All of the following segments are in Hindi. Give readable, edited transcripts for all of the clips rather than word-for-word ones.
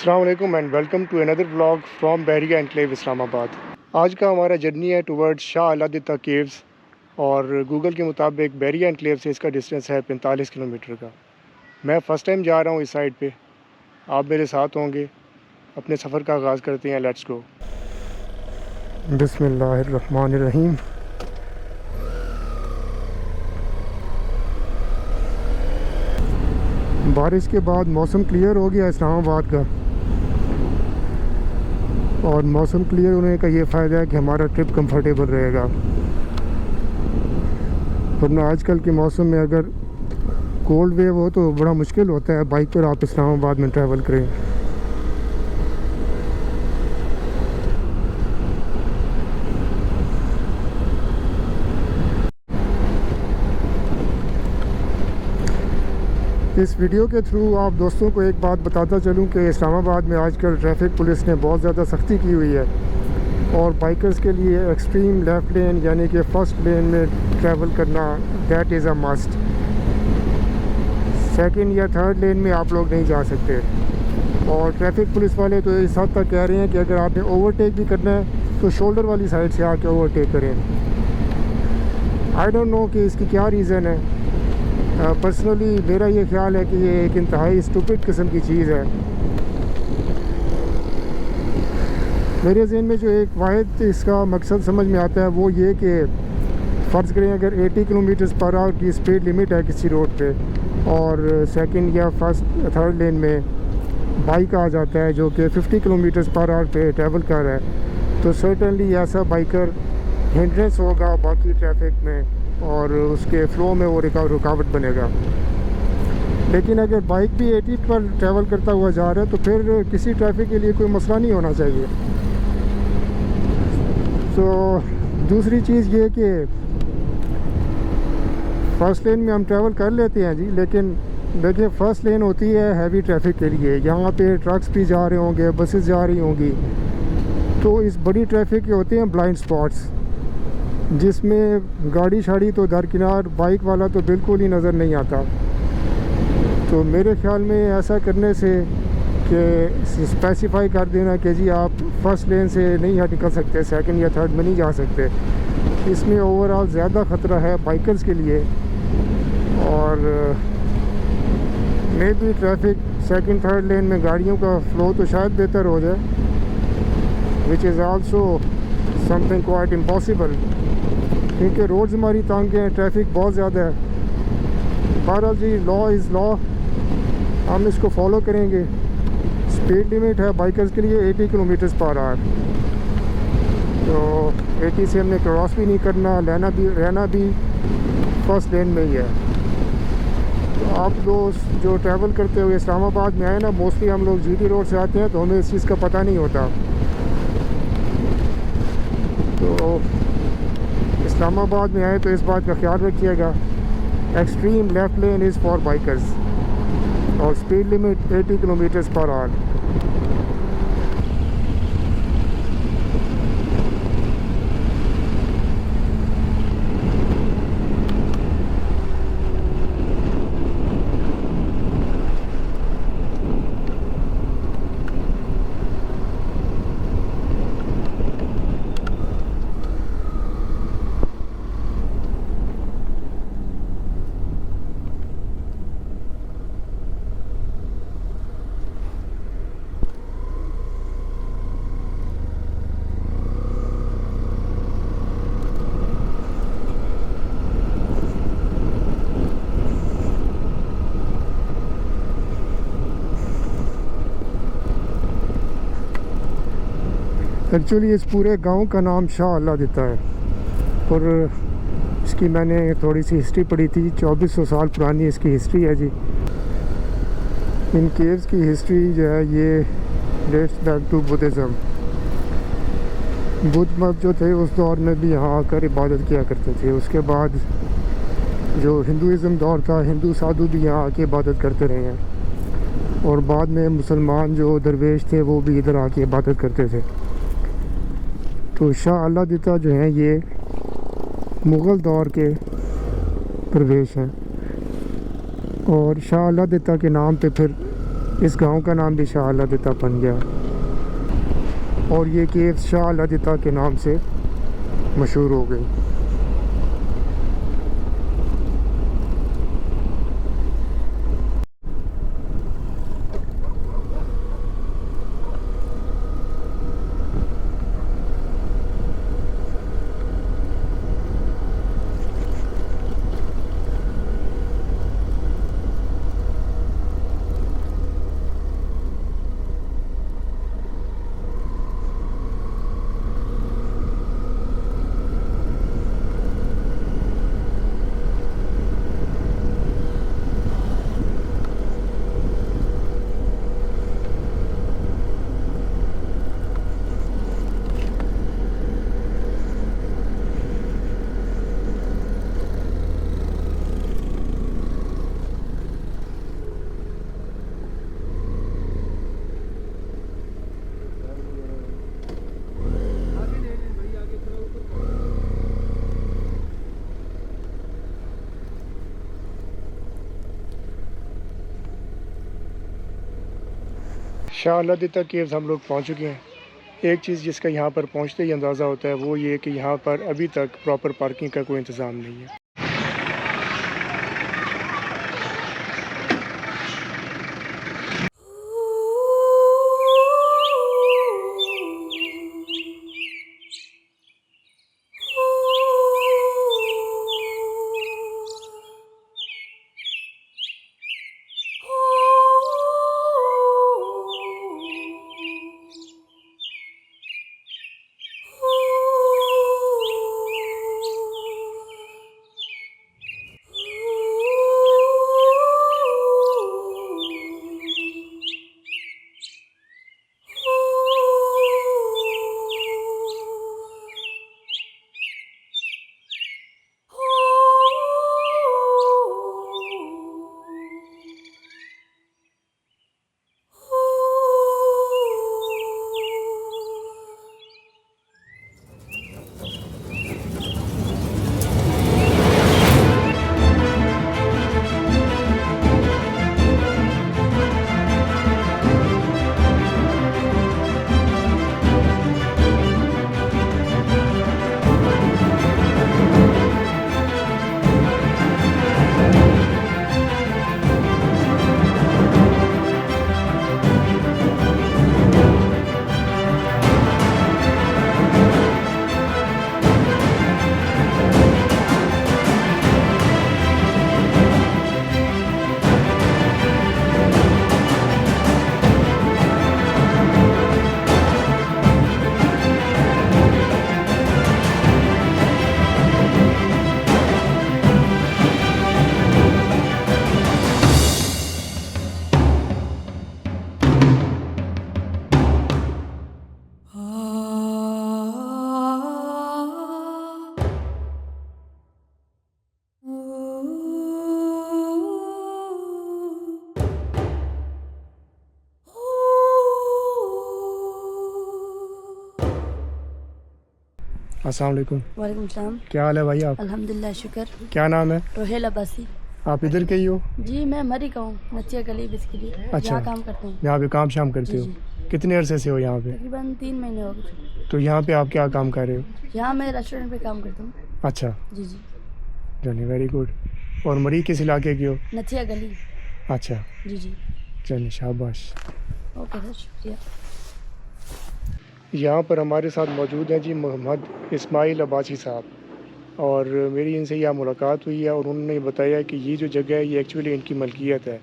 अस्सलाम वालेकुम and welcome to another vlog from Bahria Enclave Islamabad. आज का हमारा जर्नी है टुवर्ड्स शाह अलादीता केव्स और गूगल के मुताबिक बैरिया एनक्लेव से इसका डिस्टेंस है 45 किलोमीटर का। मैं फ़र्स्ट टाइम जा रहा हूँ इस साइड पे, आप मेरे साथ होंगे। अपने सफ़र का आगाज़ करते हैं, लेट्स गो। बिस्मिल्लाहिर्रहमानिर्रहीम। बारिश के बाद मौसम क्लियर हो गया इस्लामाबाद का, और मौसम क्लियर होने का ये फ़ायदा है कि हमारा ट्रिप कंफर्टेबल रहेगा। वरना आजकल के मौसम में अगर कोल्ड वेव हो तो बड़ा मुश्किल होता है बाइक पर आप इस्लामाबाद में ट्रैवल करें। इस वीडियो के थ्रू आप दोस्तों को एक बात बताता चलूं कि इस्लामाबाद में आजकल ट्रैफिक पुलिस ने बहुत ज़्यादा सख्ती की हुई है, और बाइकर्स के लिए एक्सट्रीम लेफ़्ट लेन यानी कि फ़र्स्ट लेन में ट्रैवल करना that is a must. Second या थर्ड लेन में आप लोग नहीं जा सकते। और ट्रैफिक पुलिस वाले तो इस हद तक कह रहे हैं कि अगर आपने ओवरटेक भी करना है तो शोल्डर वाली साइड से आके ओवरटेक करें। आई डोंट नो कि इसकी क्या रीज़न है। पर्सनली मेरा ये ख्याल है कि ये एक इंतहाई स्टूपिड किस्म की चीज़ है। मेरे ज़हन में जो एक वाहिद इसका मकसद समझ में आता है वो ये कि फ़र्ज़ करें अगर 80 किलोमीटर पर आवर की स्पीड लिमिट है किसी रोड पे, और सेकंड या फर्स्ट थर्ड लेन में बाइक आ जाता है जो कि 50 किलोमीटर पर आवर पे ट्रैवल कर रहा है, तो सर्टेनली ऐसा बाइकर हिंड्रेंस होगा बाकी ट्रैफिक में, और उसके फ़्लो में वो रुकावट बनेगा। लेकिन अगर बाइक भी 80 पर ट्रैवल करता हुआ जा रहा है तो फिर किसी ट्रैफिक के लिए कोई मसला नहीं होना चाहिए। तो दूसरी चीज़ ये कि फ़र्स्ट लेन में हम ट्रैवल कर लेते हैं जी, लेकिन देखिए फ़र्स्ट लेन होती है हैवी ट्रैफिक के लिए। यहाँ पे ट्रक्स भी जा रहे होंगे, बसेस जा रही होंगी, तो इस बड़ी ट्रैफिक के होते हैं ब्लाइंड स्पॉट्स, जिसमें गाड़ी शाड़ी तो दरकिनार, बाइक वाला तो बिल्कुल ही नज़र नहीं आता। तो मेरे ख्याल में ऐसा करने से कि स्पेसिफाई कर देना कि जी आप फ़र्स्ट लेन से नहीं निकल सकते, सेकंड या थर्ड में नहीं जा सकते, इसमें ओवरऑल ज़्यादा ख़तरा है बाइकर्स के लिए। और maybe traffic second third lane में गाड़ियों का फ़्लो तो शायद बेहतर हो जाए, which is also something quite impossible, क्योंकि रोड्स हमारी तंग हैं, ट्रैफिक बहुत ज़्यादा है। बहरहाल जी, लॉ इज़ लॉ, हम इसको फॉलो करेंगे। स्पीड लिमिट है बाइकर्स के लिए 80 किलोमीटर पर आवर, तो 80 से हमने क्रॉस भी नहीं करना, रहना भी फर्स्ट लेन में ही है। तो आप लोग जो ट्रैवल करते हुए इस्लामाबाद में आए ना, मोस्टली हम लोग जीटी रोड से आते हैं तो हमें इस चीज़ का पता नहीं होता। तो इस्लामाबाद में आए तो इस बात का ख्याल रखिएगा, extreme left lane is for bikers, और speed limit 80 kilometre per hour. Actually इस पूरे गांव का नाम शाह अलादीता है, और इसकी मैंने थोड़ी सी हिस्ट्री पढ़ी थी। 2400 साल पुरानी इसकी हिस्ट्री है जी। इन केव्स की हिस्ट्री जो है ये dates back to Buddhism. Buddha मत जो थे उस दौर में भी यहाँ आकर इबादत किया करते थे। उसके बाद जो हिंदुज़म दौर था, हिंदू साधु भी यहाँ आके इबादत करते रहे हैं, और बाद में मुसलमान जो दरवेश थे वो भी इधर आके इबादत करते थे। तो शाह अलादीता जो हैं ये मुग़ल दौर के प्रवेश हैं, और शाह अलादीता के नाम पे फिर इस गांव का नाम भी शाह अल्लादिता बन गया और ये केव्स शाह अल्लादिता के नाम से मशहूर हो गई। शाह अल्लादिता केव्स हम लोग पहुंच चुके हैं। एक चीज़ जिसका यहाँ पर पहुँचते ही अंदाज़ा होता है वो ये कि यहाँ पर अभी तक प्रॉपर पार्किंग का कोई इंतज़ाम नहीं है। अस्सलाम वालेकुम। वालेकुम सलाम। क्या हाल है भाई आप? अल्हम्दुलिल्लाह शुक्र। क्या नाम है? रोहेल अब्बासी। आप इधर के ही हो? जी मैं मरी का हूँ, नचिया गली बिस्किली। अच्छा, यहाँ काम करते हैं। यहाँ पे काम शाम करते हो? जी। कितने अरसे से हो यहाँ पे? तकरीबन 3 महीने हो गए। तो यहाँ पे आप क्या काम कर रहे हो? यहाँ मैं रेस्टोरेंट पे काम करता हूँ। अच्छा, जी जी। चलिए वेरी गुड। और मरी किस इलाके की हो? नचिया गली। अच्छा, जी जी। चलिए शाबाश। ओके सर, शुक्रिया। यहाँ पर हमारे साथ मौजूद हैं जी मोहम्मद इस्माइल अब्बासी साहब, और मेरी इनसे यह मुलाकात हुई है और उन्होंने बताया कि ये जो जगह है ये एक्चुअली इनकी मलकियत है।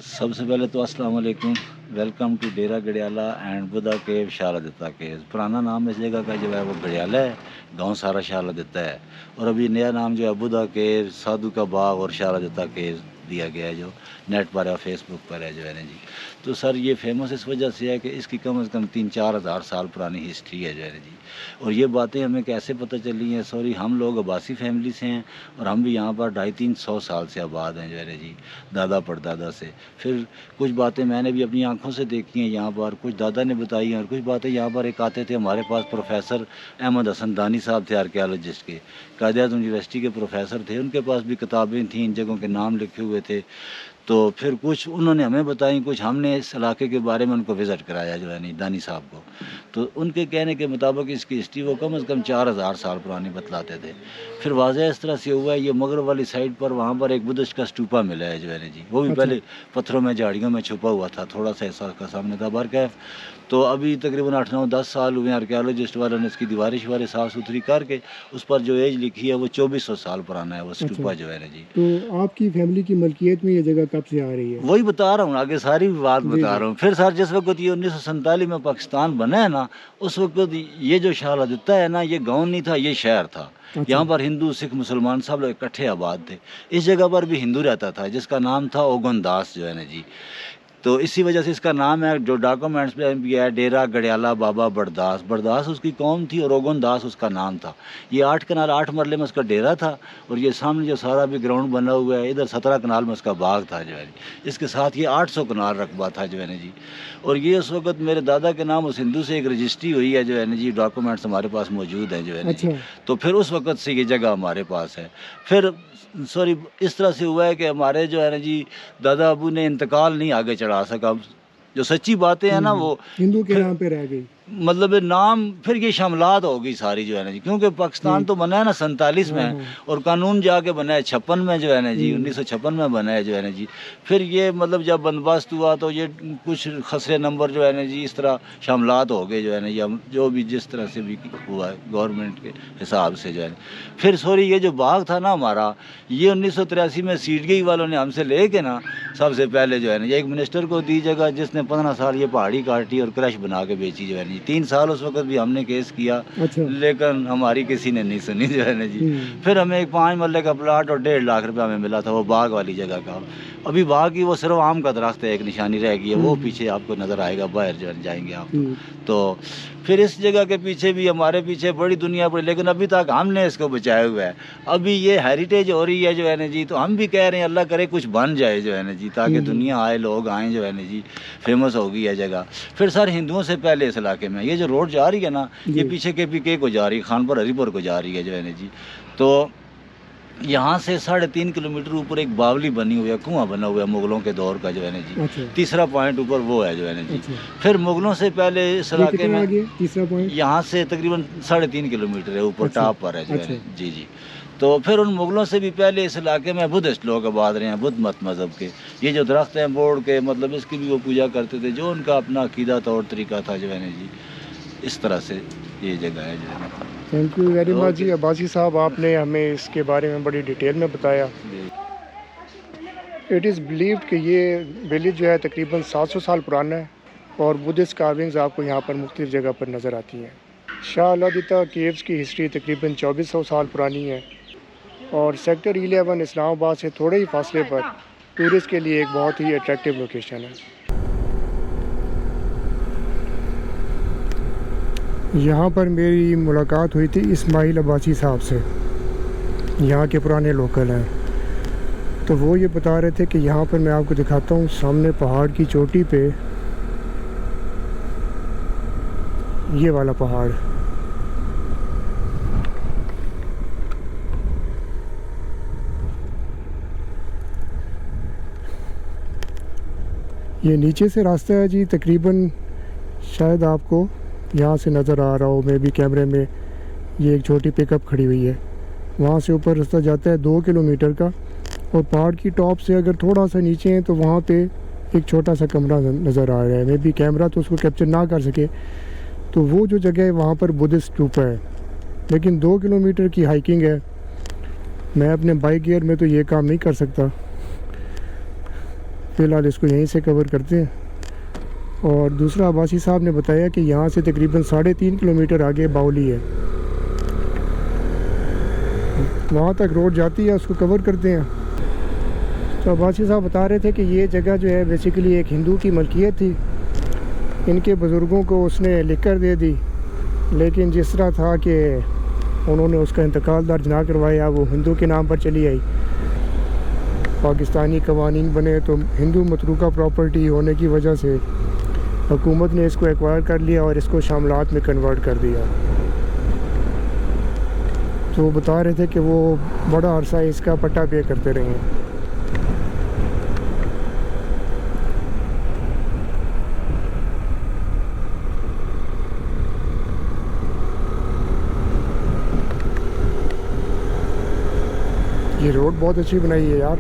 सबसे पहले तो अस्सलाम वालेकुम, welcome to Dera Gadiala and Buddha cave Shah Alladitta cave. पुराना नाम इस जगह का जो है वो गडियाला है, गांव सारा शाह अल्लादिता है, और अभी नया नाम जो है बुद्धा केव, साधु का बाग और शाह अल्लादिता केव दिया गया है, जो नेट पर है, फेसबुक पर है जो है ना जी। तो सर ये फेमस इस वजह से है कि इसकी कम से कम 3-4 हज़ार साल पुरानी हिस्ट्री है जो है ना जी। और ये बातें हमें कैसे पता चली हैं? सॉरी, हम लोग अब्बासी फैमिली से हैं और हम भी यहाँ पर 250-300 साल से आबाद हैं जो है ना जी, दादा परदादा से। फिर कुछ बातें मैंने भी अपनी आंखों से देखी हैं यहाँ पर, कुछ दादा ने बताई हैं, और कुछ बातें यहाँ पर एक आते थे हमारे पास प्रोफेसर अहमद हसन दानी साहब थे, आर्कियोलॉजिस्ट के, कायद यूनिवर्सिटी के प्रोफेसर थे, उनके पास भी किताबें थीं, इन जगहों के नाम लिखे हुए थे। तो फिर कुछ उन्होंने हमें बताई, कुछ हमने इस इलाके के बारे में उनको विज़िट कराया जो है नहीं दानी साहब को। तो उनके कहने के मुताबिक इसकी हिस्ट्री वो कम से कम 4000 साल पुरानी बतलाते थे। फिर वाज़ह इस तरह से हुआ है, ये मगरब वाली साइड पर वहाँ पर एक बुद्धिस्ट का स्टूपा मिला है जो है जी, वो भी अच्छा। पहले पत्थरों में झाड़ियों में छुपा हुआ था, थोड़ा सा ऐसा का सामने था बरकैफ। तो अभी तकरीबन 8, 9, 10 साल हुए आर्कियोलॉजिस्ट वालों ने इसकी दीवारें शिवारें साफ़ सुथरी करके उस पर जो एज लिखी है वो 2400 साल पुराना है वो स्टूपा जो है ना जी। तो आपकी फैमिली की मलकियत में ये जगह कब से आ रही है? वही बता रहा हूँ, आगे सारी बात जी, बता जी। रहा हूँ। फिर सर जिस वक्त ये 1947 में पाकिस्तान बना है ना, उस वक्त ये जो शाला दिता है ना, ये गांव नहीं था, ये शहर था। अच्छा। यहाँ पर हिंदू सिख मुसलमान सब लोग इकट्ठे आबाद थे। इस जगह पर भी हिंदू रहता था जिसका नाम था ओगन दास जो है ना जी। तो इसी वजह से इसका नाम है, जो डॉक्यूमेंट्स में भी है, डेरा गड़ियाला बाबा बड़दास। बड़दास उसकी कौम थी और ओगन दास उसका नाम था। ये 8 कनाल 8 मरले में उसका डेरा था और ये सामने जो सारा भी ग्राउंड बना हुआ है, इधर 17 कनाल में उसका बाग था जो है। इसके साथ ये 800 कनाल रकबा था जो है ना जी। और ये उस वक्त मेरे दादा के नाम उस हिंदू से एक रजिस्ट्री हुई है जो है ना जी, डॉक्यूमेंट्स हमारे पास मौजूद हैं जो है ना जी। अच्छा। तो फिर उस वक्त से ये जगह हमारे पास है। फिर सॉरी इस तरह से हुआ है कि हमारे जो है ना जी दादा अबू ने इंतकाल नहीं आगे चढ़ा सका। जो सच्ची बातें हैं ना वो हिंदू के फिर- नाम पे रह गई। मतलब नाम फिर ये शामलात हो गई सारी जो है ना जी, क्योंकि पाकिस्तान तो बना है ना 47 हाँ, में और कानून जाके बना है 56 में जो है ना जी, 1956 में बना है जो है ना जी। फिर ये मतलब जब बंदोबस्त हुआ तो ये कुछ खसरे नंबर जो है ना जी इस तरह शामलात हो गए जो है ना, या जो भी जिस तरह से भी हुआ है गवर्नमेंट के हिसाब से जो है। फिर सॉरी ये जो बाग था ना हमारा, ये 1983 में सीडगई वालों ने हमसे ले के ना सबसे पहले जो है ना, ये एक मिनिस्टर को दी जगह जिसने 15 साल ये पहाड़ी काटी और क्रश बना के बेची जो है ना। 3 साल उस वक्त भी हमने केस किया, अच्छा। लेकिन हमारी किसी ने नहीं सुनी जो है ना जी। फिर हमें एक 5 मरले का प्लाट और 1.5 लाख रुपया हमें मिला था वो बाग वाली जगह का। अभी बाग की वो सिर्फ आम का दरख्त है, एक निशानी रह गई है, वो पीछे आपको नज़र आएगा, बाहर जो है जाएंगे आप तो। फिर इस जगह के पीछे भी हमारे पीछे बड़ी दुनिया पड़ी, लेकिन अभी तक हमने इसको बचाया हुआ है। अभी ये हेरिटेज हो रही है जो है ना जी, तो हम भी कह रहे हैं अल्लाह करे कुछ बन जाए जो है ना जी, ताकि दुनिया आए, लोग आएँ जो है ना जी, फेमस हो गई है जगह। फिर सर हिंदुओं से पहले इस इलाके में ये जो रोड जा रही है ना, ये पीछे KPK को जा रही है, खानपुर हरीपुर को जा रही है जो है ना जी। तो यहाँ से 3.5 किलोमीटर ऊपर एक बावली बनी हुई है, कुआं बना हुआ है मुगलों के दौर का जो है ना जी। अच्छा। तीसरा पॉइंट ऊपर वो है जो है ना जी। अच्छा। फिर मुगलों से पहले इस ये इलाके कितना में आगे तीसरा पॉइंट? यहाँ से तकरीबन 3.5 किलोमीटर है ऊपर, अच्छा। टॉप पर है जो है अच्छा। जी जी। तो फिर उन मुगलों से भी पहले इस इलाके में बुद्धिस्ट लोग आबाद रहे हैं, बुद्ध मत मज़हब के। ये जो दरख्त हैं बोर्ड के, मतलब इसकी भी वो पूजा करते थे, जो उनका अपना अकीदा तौर तरीका था जो है ना जी। इस तरह से ये जगह है जो है ना। थैंक यू वेरी मच जी अब्बासी साहब, आपने हमें इसके बारे में बड़ी डिटेल में बताया। इट इज़ बिलीव्ड कि ये विलेज जो है तकरीबन 700 साल पुराना है और बुद्धिस्ट कार्विंग्स आपको यहाँ पर मुख्तलिफ जगह पर नज़र आती हैं। शाह अलादीता केव्स की हिस्ट्री तकरीबन 2400 साल पुरानी है और सेक्टर 11 इस्लामाबाद से थोड़े ही फासले पर टूरिस्ट के लिए एक बहुत ही अट्रैक्टिव लोकेशन है। यहाँ पर मेरी मुलाकात हुई थी इस्माइल अब्बासी साहब से, यहाँ के पुराने लोकल हैं। तो वो ये बता रहे थे कि यहाँ पर मैं आपको दिखाता हूँ, सामने पहाड़ की चोटी पे ये वाला पहाड़, ये नीचे से रास्ता है जी, तकरीबन शायद आपको यहाँ से नज़र आ रहा हो, मे भी कैमरे में। ये एक छोटी पिकअप खड़ी हुई है, वहाँ से ऊपर रास्ता जाता है 2 किलोमीटर का और पहाड़ की टॉप से अगर थोड़ा सा नीचे हैं तो वहाँ पे एक छोटा सा कमरा नज़र आ रहा है। मे भी कैमरा तो उसको कैप्चर ना कर सके, तो वो जो जगह है वहाँ पर बुद्धिस्ट स्तूपा है, लेकिन 2 किलोमीटर की हाइकिंग है। मैं अपने बाइक गियर में तो ये काम नहीं कर सकता, फ़िलहाल इसको यहीं से कवर करते हैं। और दूसरा अब्बासी साहब ने बताया कि यहाँ से तकरीबन 3.5 किलोमीटर आगे बावली है, वहाँ तक रोड जाती है, उसको कवर करते हैं। तो अब्बासी साहब बता रहे थे कि ये जगह जो है बेसिकली एक हिंदू की मलकियत थी, इनके बुज़ुर्गों को उसने लिख कर दे दी, लेकिन जिस तरह था कि उन्होंने उसका इंतकाल दर्ज ना करवाया, वो हिंदू के नाम पर चली आई। पाकिस्तानी कवानीन बने तो हिंदू मतरूका प्रॉपर्टी होने की वजह से हुकूमत ने इसको एक्वायर कर लिया और इसको शामलात में कन्वर्ट कर दिया। तो वो बता रहे थे कि वो बड़ा अरसा इसका पट्टा पे करते रहे हैं। ये रोड बहुत अच्छी बनाई है यार।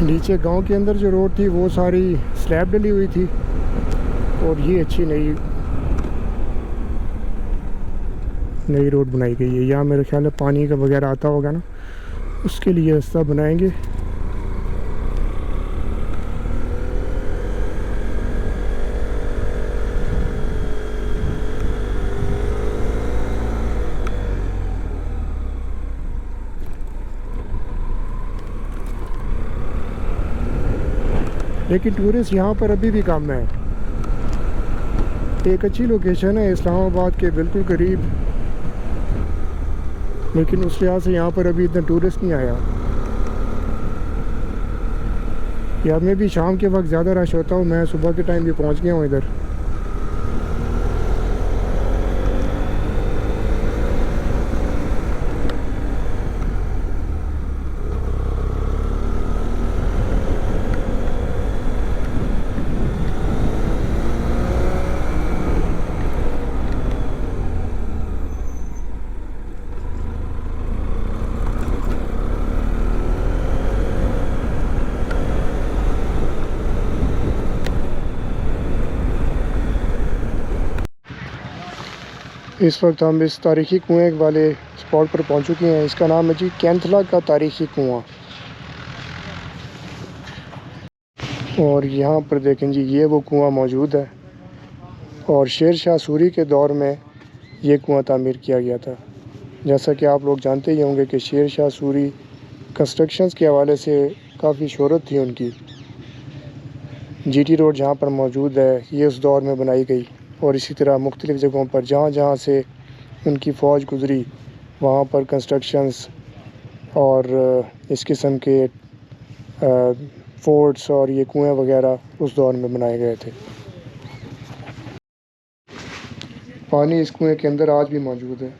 नीचे गांव के अंदर जो रोड थी वो सारी स्लैब डली हुई थी, और ये अच्छी नई रोड बनाई गई है। यहाँ मेरे ख्याल है पानी का वगैरह आता होगा ना, उसके लिए रास्ता बनाएंगे। लेकिन टूरिस्ट यहाँ पर अभी भी कम है। एक अच्छी लोकेशन है इस्लामाबाद के बिल्कुल करीब, लेकिन उस लिहाज से यहाँ पर अभी इतना टूरिस्ट नहीं आया। या मैं भी शाम के वक्त ज़्यादा रश होता हूँ, मैं सुबह के टाइम भी पहुँच गया हूँ इधर। इस वक्त हम इस तारीख़ी कुएं वाले स्पॉट पर पहुंच चुके हैं। इसका नाम है जी कैंथला का तारीख़ी कुआं। और यहाँ पर देखें जी, ये वो कुआं मौजूद है, और शेर शाह सूरी के दौर में ये कुआं तामीर किया गया था। जैसा कि आप लोग जानते ही होंगे कि शेर शाह सूरी कंस्ट्रक्शंस के हवाले से काफ़ी शोहरत थी उनकी। जीटी रोड जहाँ पर मौजूद है ये उस दौर में बनाई गई, और इसी तरह मुख्तलिफ़ जगहों पर जहाँ जहाँ से उनकी फ़ौज गुज़री वहाँ पर कंस्ट्रक्शंस और इस किस्म के फोर्ट्स और ये कुएं वगैरह उस दौर में बनाए गए थे। पानी इस कुएं के अंदर आज भी मौजूद है।